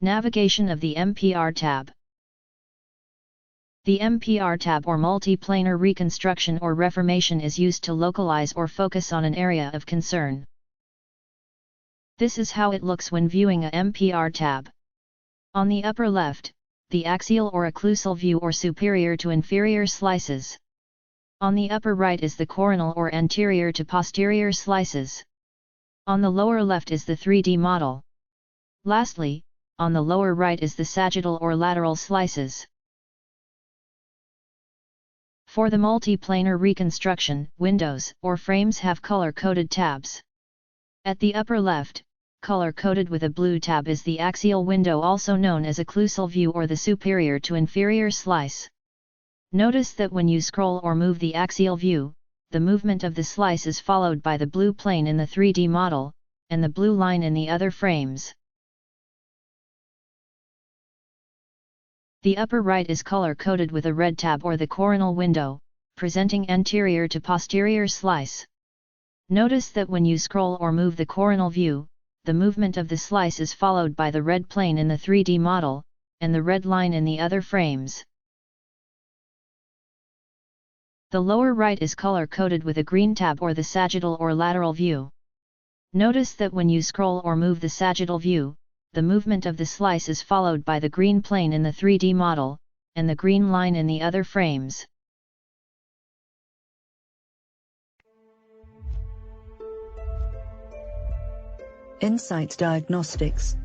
Navigation of the MPR tab. The MPR tab or multiplanar reconstruction or reformation is used to localize or focus on an area of concern. This is how it looks when viewing a MPR tab. On the upper left, the axial or occlusal view or superior to inferior slices. On the upper right is the coronal or anterior to posterior slices. On the lower left is the 3D model. Lastly, on the lower right is the sagittal or lateral slices. For the multiplanar reconstruction, windows or frames have color-coded tabs. At the upper left, color-coded with a blue tab is the axial window, also known as occlusal view or the superior to inferior slice. Notice that when you scroll or move the axial view, the movement of the slice is followed by the blue plane in the 3D model, and the blue line in the other frames. The upper right is color-coded with a red tab or the coronal window, presenting anterior to posterior slice. Notice that when you scroll or move the coronal view, the movement of the slice is followed by the red plane in the 3D model, and the red line in the other frames. The lower right is color-coded with a green tab or the sagittal or lateral view. Notice that when you scroll or move the sagittal view, the movement of the slice is followed by the green plane in the 3D model, and the green line in the other frames. Insight Diagnostics.